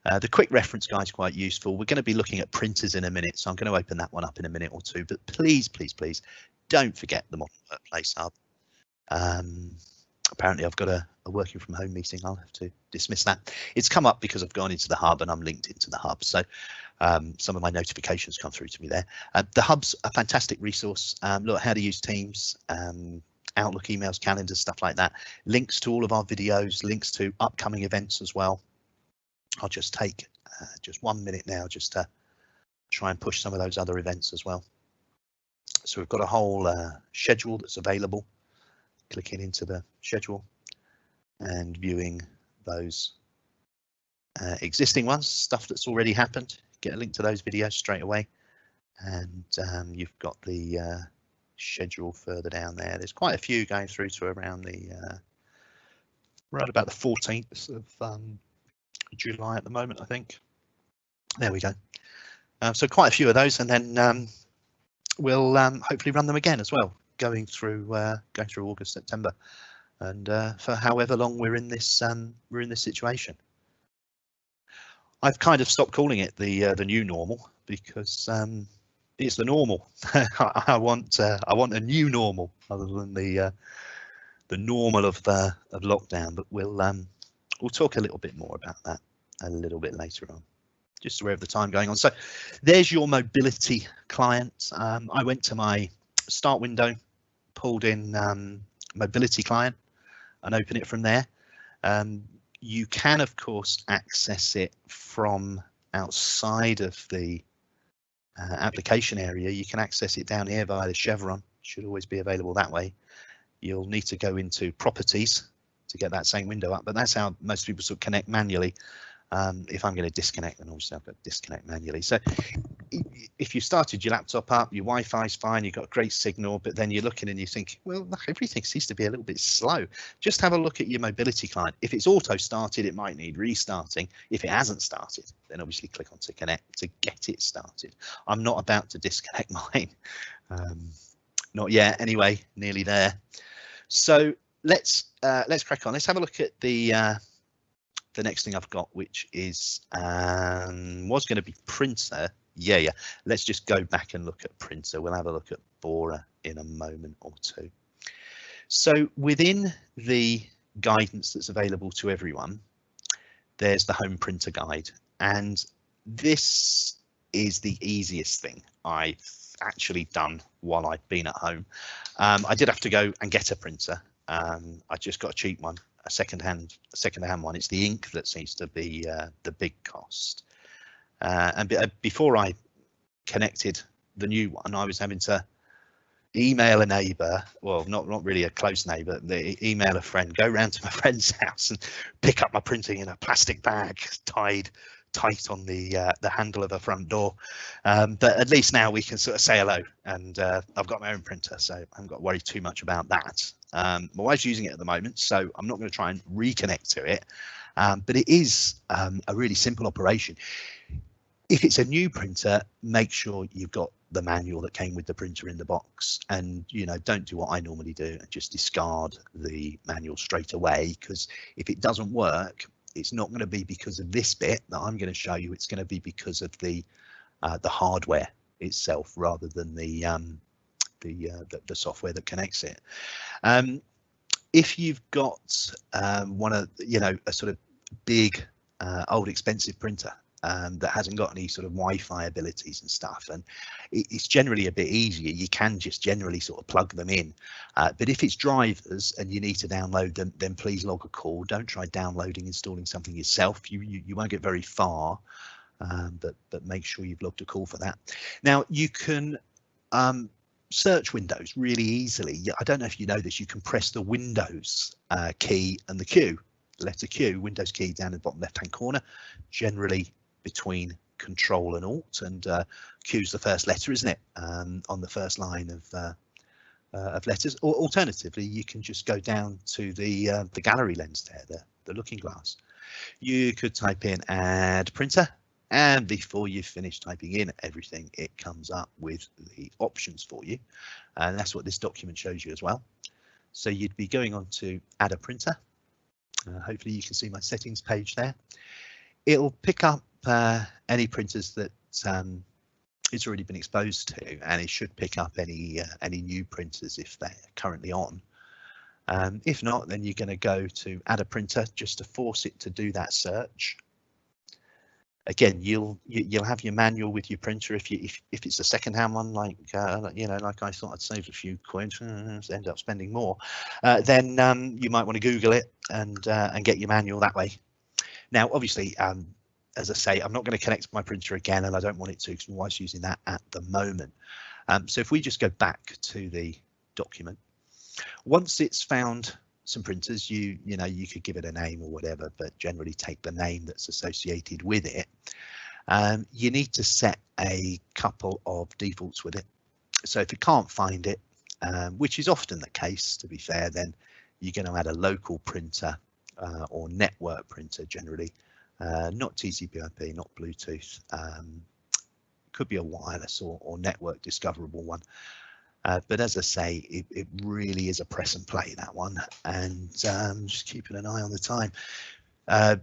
The quick reference guide is quite useful. We're going to be looking at printers in a minute, so I'm going to open that one up in a minute or two. But please, please, please don't forget the Modern Workplace Hub. Apparently I've got a working from home meeting. I'll have to dismiss that. It's come up because I've gone into the hub and I'm linked into the hub. So some of my notifications come through to me there. The hub's a fantastic resource. Look how to use Teams, Outlook emails, calendars, stuff like that. Links to all of our videos, links to upcoming events as well. I'll just take just 1 minute now just to try and push some of those other events as well. So we've got a whole schedule that's available. Clicking into the schedule and viewing those existing ones, stuff that's already happened. Get a link to those videos straight away, and you've got the schedule further down there. There's quite a few going through to around right about the 14th of July at the moment, I think. There we go. So quite a few of those, and then we'll hopefully run them again as well, going through August, September, and for however long we're in this situation. I've kind of stopped calling it the new normal because it's the normal. I want a new normal other than the normal of lockdown. But we'll talk a little bit more about that a little bit later on. Just aware of the time going on. So there's your mobility client. I went to my start window, pulled in mobility client and open it from there. You can of course access it from outside of the application area, you can access it down here via the chevron. Should always be available that way. You'll need to go into properties to get that same window up, but that's how most people sort of connect manually. If I'm going to disconnect, then obviously I've got to disconnect manually. So if you started your laptop up, your Wi-Fi is fine, you've got a great signal, but then you're looking and you think, well, everything seems to be a little bit slow. Just have a look at your mobility client. If it's auto started, it might need restarting. If it hasn't started, then obviously click on to connect to get it started. I'm not about to disconnect mine. Not yet anyway, nearly there. So let's crack on. Let's have a look at the next thing I've got, which is was going to be printer. Yeah. Let's just go back and look at printer. We'll have a look at Borer in a moment or two. So within the guidance that's available to everyone, there's the home printer guide, and this is the easiest thing I've actually done while I've been at home. I did have to go and get a printer. I just got a cheap one, a second-hand one. It's the ink that seems to be the big cost. And before I connected the new one, I was having to email a neighbour, well, not really a close neighbour, email a friend, go round to my friend's house and pick up my printing in a plastic bag tied tight on the handle of the front door. But at least now we can sort of say hello, and I've got my own printer, so I haven't got to worry too much about that. My wife's using it at the moment, so I'm not going to try and reconnect to it, but it is a really simple operation. If it's a new printer, make sure you've got the manual that came with the printer in the box, and don't do what I normally do and just discard the manual straight away, because if it doesn't work, it's not going to be because of this bit that I'm going to show you. It's going to be because of the hardware itself rather than the software that connects it. If you've got one of a sort of big old expensive printer that hasn't got any sort of Wi-Fi abilities and stuff, and it's generally a bit easier, you can just generally sort of plug them in. But if it's drivers and you need to download them, then please log a call. Don't try installing something yourself. You won't get very far, but make sure you've logged a call for that. Now you can search Windows really easily. I don't know if you know this, you can press the Windows key and the Q, letter Q, Windows key down in the bottom left hand corner, generally between Control and Alt, and Q's the first letter, isn't it, on the first line of letters. Or alternatively, you can just go down to the gallery lens there, the looking glass. You could type in add printer, and before you finish typing in everything, it comes up with the options for you, and that's what this document shows you as well. So you'd be going on to add a printer. Hopefully you can see my settings page there. It'll pick up any printers that it's already been exposed to, and it should pick up any new printers if they're currently on. If not, then you're going to go to add a printer just to force it to do that search. Again, you'll have your manual with your printer. If it's a second-hand one, like like I thought I'd save a few coins, end up spending more, then you might want to Google it and get your manual that way. Now, obviously, as I say, I'm not going to connect my printer again, and I don't want it to because my wife's using that at the moment. So if we just go back to the document, once it's found some printers, you could give it a name or whatever, but generally take the name that's associated with it. You need to set a couple of defaults with it. So if you can't find it, which is often the case, to be fair, then you're going to add a local printer or network printer generally, not TCP/IP, not Bluetooth. Could be a wireless or network discoverable one. But as I say, it really is a press and play, that one, and just keeping an eye on the time. I'm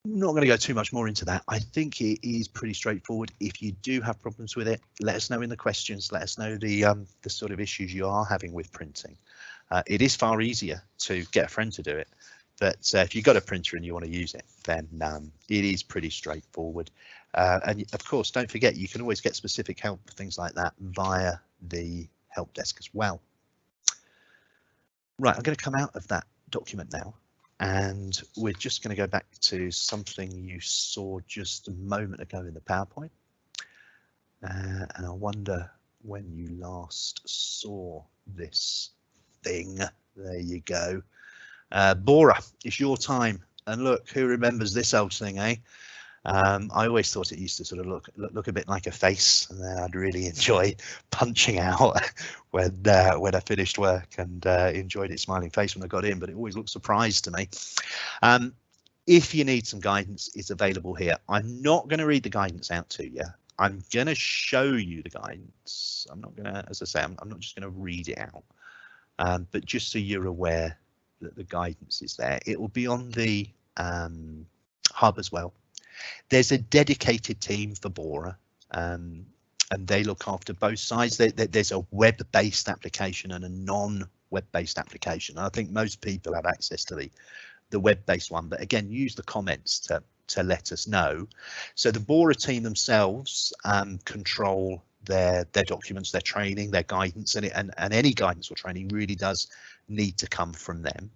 not going to go too much more into that. I think it is pretty straightforward. If you do have problems with it, let us know in the questions. Let us know the sort of issues you are having with printing. It is far easier to get a friend to do it, but if you've got a printer and you want to use it, then it is pretty straightforward. And of course, don't forget, you can always get specific help for things like that via the help desk as well. Right, I'm going to come out of that document now, and we're just going to go back to something you saw just a moment ago in the PowerPoint. And I wonder when you last saw this thing. There you go. Bora, it's your time. And look, who remembers this old thing, eh? I always thought it used to sort of look a bit like a face, and I'd really enjoy punching out when I finished work, and enjoyed its smiling face when I got in, but it always looked surprised to me. If you need some guidance, it's available here. I'm not going to read the guidance out to you. I'm going to show you the guidance. I'm not going to, as I say, I'm not just going to read it out, but just so you're aware that the guidance is there. It will be on the hub as well. There's a dedicated team for Bora, and they look after both sides. There's a web-based application and a non-web-based application. And I think most people have access to the web-based one, but again, use the comments to let us know. So the Bora team themselves control their documents, their training, their guidance, and any guidance or training really does need to come from them.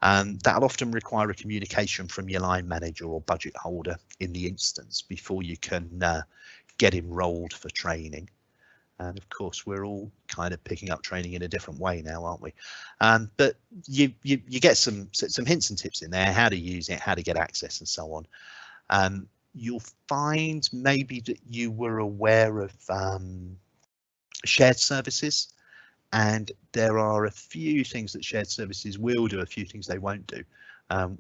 That'll often require a communication from your line manager or budget holder in the instance before you can get enrolled for training. And of course, we're all kind of picking up training in a different way now, aren't we? But you get some hints and tips in there, how to use it, how to get access, and so on. You'll find maybe that you were aware of shared services, and there are a few things that shared services will do, a few things they won't do.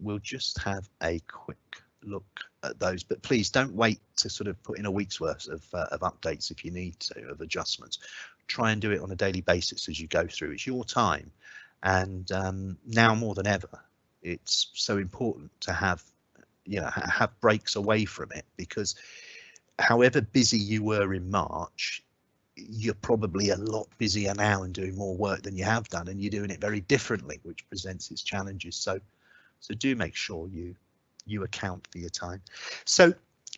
We'll just have a quick look at those, but please don't wait to sort of put in a week's worth of updates if you need to, of adjustments. Try and do it on a daily basis as you go through. It's your time, and now more than ever, it's so important to have breaks away from it, because however busy you were in March, you're probably a lot busier now and doing more work than you have done, and you're doing it very differently, which presents its challenges. So do make sure you account for your time. So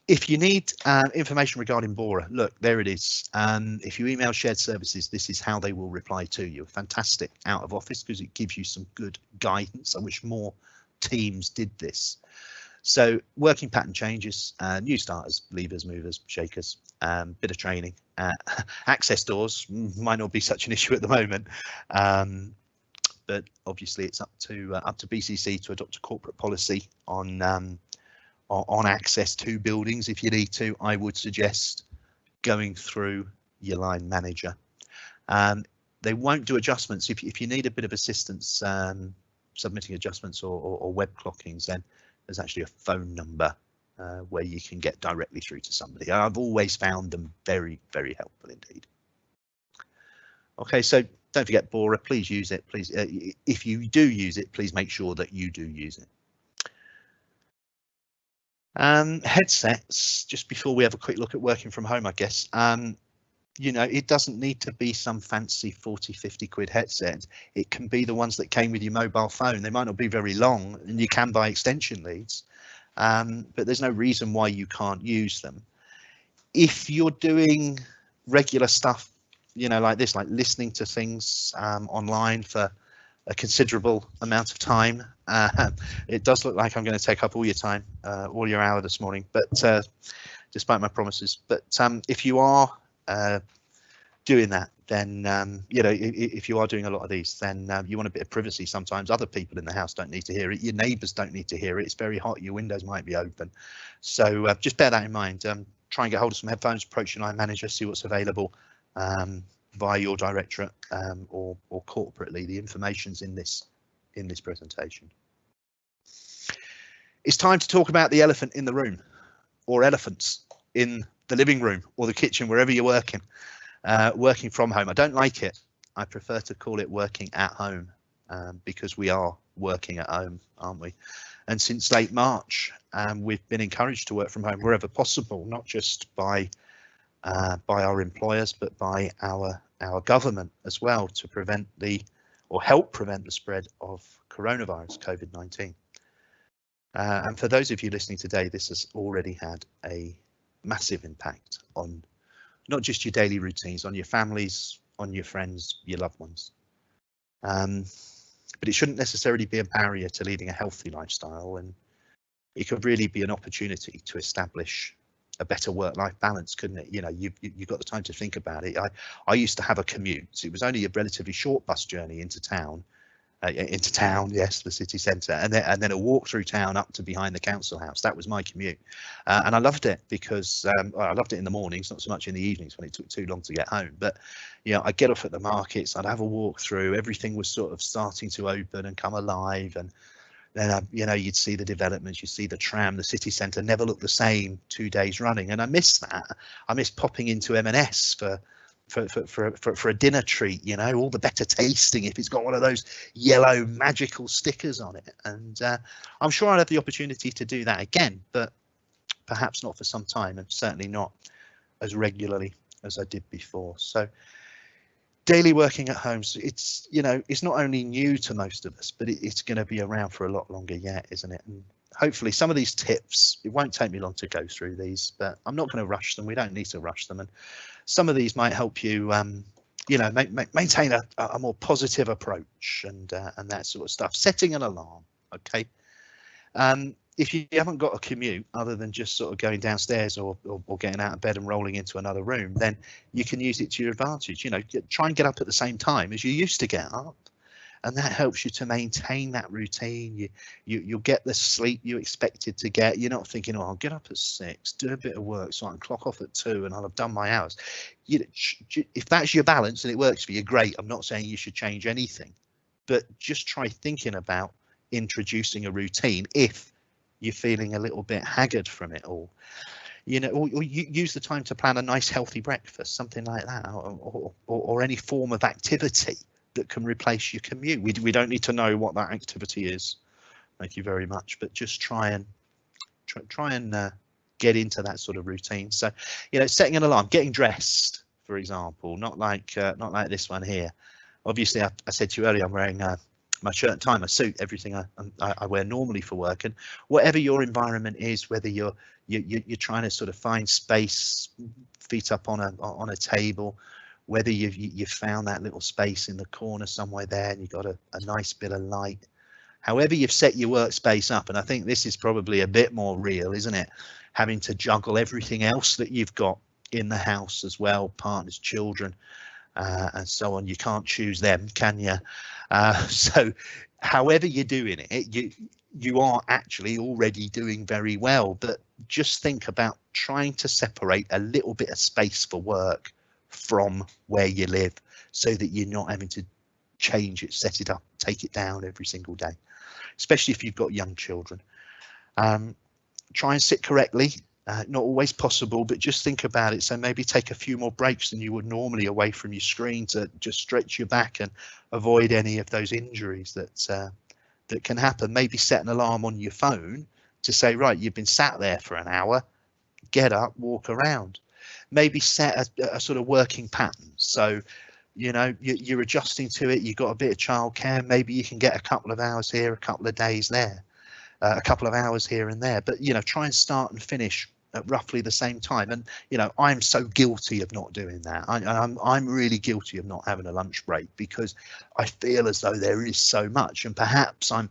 if you need information regarding Bora, look, there it is. If you email shared services, this is how they will reply to you. Fantastic out of office, because it gives you some good guidance. I wish more teams did this. So working pattern changes, new starters, levers, movers, shakers, bit of training. Access doors might not be such an issue at the moment, but obviously it's up to BCC to adopt a corporate policy on access to buildings. If you need to, I would suggest going through your line manager. They won't do adjustments if you need a bit of assistance submitting adjustments or web clockings. Then there's actually a phone number where you can get directly through to somebody. I've always found them very, very helpful indeed. Okay, so don't forget Bora, please use it. Please, if you do use it, please make sure that you do use it. Headsets, just before we have a quick look at working from home, I guess. It doesn't need to be some fancy 40, 50 quid headset. It can be the ones that came with your mobile phone. They might not be very long, and you can buy extension leads, but there's no reason why you can't use them. If you're doing regular stuff, like this, like listening to things online for a considerable amount of time, it does look like I'm going to take up all your time, all your hour this morning, but despite my promises. But if you are doing that, then if you are doing a lot of these, then you want a bit of privacy. Sometimes other people in the house don't need to hear it, your neighbours don't need to hear it, it's very hot, your windows might be open, so just bear that in mind. Try and get hold of some headphones, approach your line manager, see what's available via your directorate or corporately. The information's in this presentation. It's time to talk about the elephant in the room, or elephants in the living room or the kitchen, wherever you're working. Working from home. I don't like it. I prefer to call it working at home, because we are working at home, aren't we? And since late March, we've been encouraged to work from home wherever possible, not just by our employers, but by our government as well, to prevent help prevent the spread of coronavirus, COVID-19. And for those of you listening today, this has already had a massive impact on not just your daily routines, on your families, on your friends, your loved ones. But it shouldn't necessarily be a barrier to leading a healthy lifestyle, and it could really be an opportunity to establish a better work-life balance, couldn't it? You know, you've got the time to think about it. I used to have a commute. So it was only a relatively short bus journey into town, yes, the city centre, and then a walk through town up to behind the council house. That was my commute, and I loved it because I loved it in the mornings, not so much in the evenings when it took too long to get home. But you know, I'd get off at the markets, I'd have a walk through. Everything was sort of starting to open and come alive, and then you know, you'd see the developments, you see the tram, the city centre never looked the same 2 days running, and I miss that. I miss popping into M&S for a dinner treat, you know, all the better tasting if it's got one of those yellow magical stickers on it. And I'm sure I'll have the opportunity to do that again, but perhaps not for some time, and certainly not as regularly as I did before. So daily working at home, it's, you know, it's not only new to most of us, but it's going to be around for a lot longer yet, isn't it? And hopefully some of these tips, it won't take me long to go through these, but I'm not going to rush them. We don't need to rush them. And some of these might help you, you know, maintain a more positive approach and that sort of stuff. Setting an alarm, okay. If you haven't got a commute other than just sort of going downstairs or getting out of bed and rolling into another room, then you can use it to your advantage. You know, try and get up at the same time as you used to get up, and that helps you to maintain that routine. You'll get the sleep you expected to get. You're not thinking, oh, I'll get up at 6, do a bit of work so I can clock off at 2 and I'll have done my hours. If that's your balance and it works for you, great. I'm not saying you should change anything, but just try thinking about introducing a routine if you're feeling a little bit haggard from it all. You know, or you use the time to plan a nice healthy breakfast, something like that, or any form of activity that can replace your commute. We don't need to know what that activity is. Thank you very much. But just try and get into that sort of routine. So, you know, setting an alarm, getting dressed, for example, not like this one here. Obviously, I said to you earlier, I'm wearing my shirt and tie, my suit, everything I wear normally for work. And whatever your environment is, whether you're trying to sort of find space, feet up on a table, whether you've found that little space in the corner somewhere there and you've got a nice bit of light, however you've set your workspace up. And I think this is probably a bit more real, isn't it? Having to juggle everything else that you've got in the house as well, partners, children, and so on. You can't choose them, can you? So however you're doing it, you are actually already doing very well, but just think about trying to separate a little bit of space for work from where you live so that you're not having to change it, set it up, take it down every single day, especially if you've got young children. Try and sit correctly. Not always possible, but just think about it. So maybe take a few more breaks than you would normally away from your screen to just stretch your back and avoid any of those injuries that can happen. Maybe set an alarm on your phone to say, right, you've been sat there for an hour, get up, walk around. Maybe set a sort of working pattern. So, you know, you're adjusting to it. You've got a bit of childcare. Maybe you can get a couple of hours here, a couple of days there, a couple of hours here and there. But, you know, try and start and finish at roughly the same time. And you know, I'm so guilty of not doing that. I'm really guilty of not having a lunch break because I feel as though there is so much, and perhaps I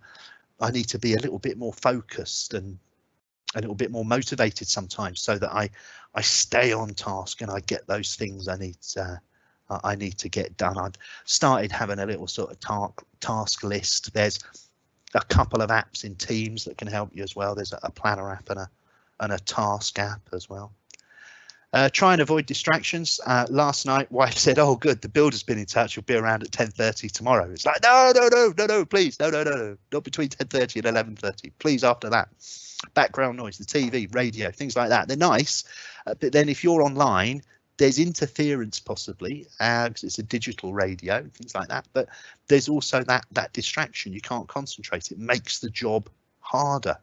need to be a little bit more focused and a little bit more motivated sometimes, so that I stay on task and I get those things I need to get done. I've started having a little sort of task list. There's a couple of apps in Teams that can help you as well. There's a planner app and a task app as well. Try and avoid distractions. Last night, wife said, "Oh, good, the builder's been in touch. You'll be around at 10:30 tomorrow." It's like, no, please, no, not between 10:30 and 11:30. Please, after that. Background noise, the TV, radio, things like that. They're nice, but then if you're online, there's interference possibly because it's a digital radio, things like that. But there's also that distraction. You can't concentrate. It makes the job harder.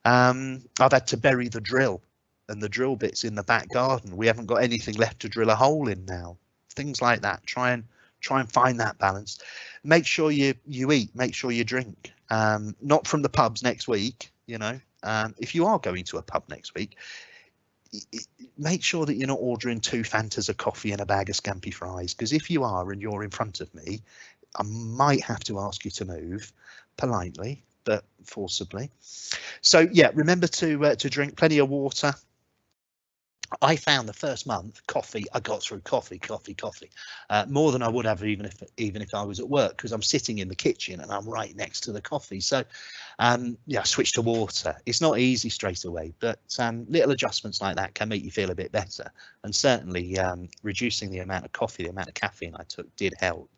I've had to bury the drill, and the drill bit's in the back garden. We haven't got anything left to drill a hole in now. Things like that. Try and find that balance. Make sure you eat. Make sure you drink. Not from the pubs next week. You know, if you are going to a pub next week, make sure that you're not ordering 2 Fantas, a coffee, and a bag of scampi fries. Because if you are and you're in front of me, I might have to ask you to move politely, but forcibly. So yeah, remember to drink plenty of water, I found the first month coffee, I got through coffee, more than I would have even if I was at work, because I'm sitting in the kitchen and I'm right next to the coffee. So yeah, I switched to water. It's not easy straight away, but little adjustments like that can make you feel a bit better. And certainly reducing the amount of coffee, the amount of caffeine I took did help.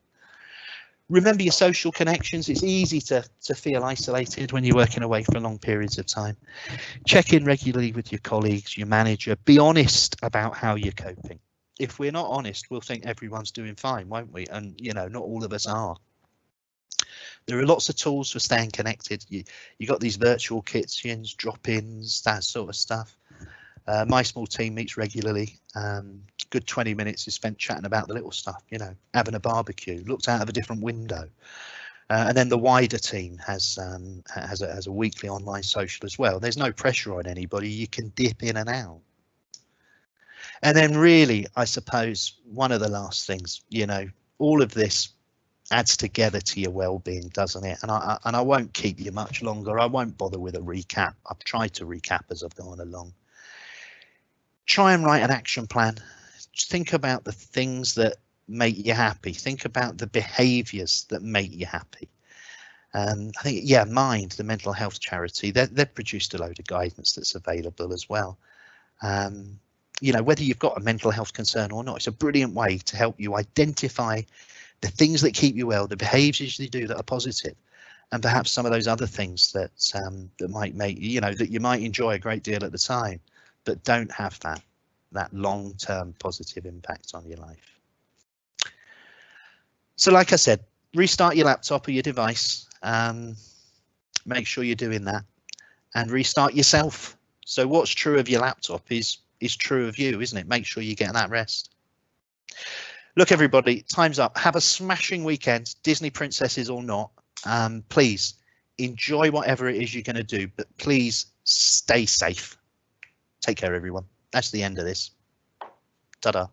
Remember your social connections. It's easy to feel isolated when you're working away for long periods of time. Check in regularly with your colleagues, your manager. Be honest about how you're coping. If we're not honest, we'll think everyone's doing fine, won't we? And you know, not all of us are. There are lots of tools for staying connected. You got these virtual kitchens, drop-ins, that sort of stuff. My small team meets regularly. Good 20 minutes is spent chatting about the little stuff, you know, having a barbecue, looked out of a different window. And then the wider team has a weekly online social as well. There's no pressure on anybody. You can dip in and out. And then really, I suppose, one of the last things, you know, all of this adds together to your well-being, doesn't it? And I won't keep you much longer. I won't bother with a recap. I've tried to recap as I've gone along. Try and write an action plan. Just think about the things that make you happy. Think about the behaviors that make you happy. I think, yeah, Mind, the mental health charity, they've produced a load of guidance that's available as well. You know, whether you've got a mental health concern or not, it's a brilliant way to help you identify the things that keep you well, the behaviors you do that are positive, and perhaps some of those other things that that might make, you know, that you might enjoy a great deal at the time, but don't have that long-term positive impact on your life. So like I said, restart your laptop or your device. Make sure you're doing that, and restart yourself. So what's true of your laptop is true of you, isn't it? Make sure you get that rest. Look, everybody, time's up. Have a smashing weekend, Disney princesses or not. Please enjoy whatever it is you're going to do, but please stay safe. Take care, everyone. That's the end of this. Ta-da.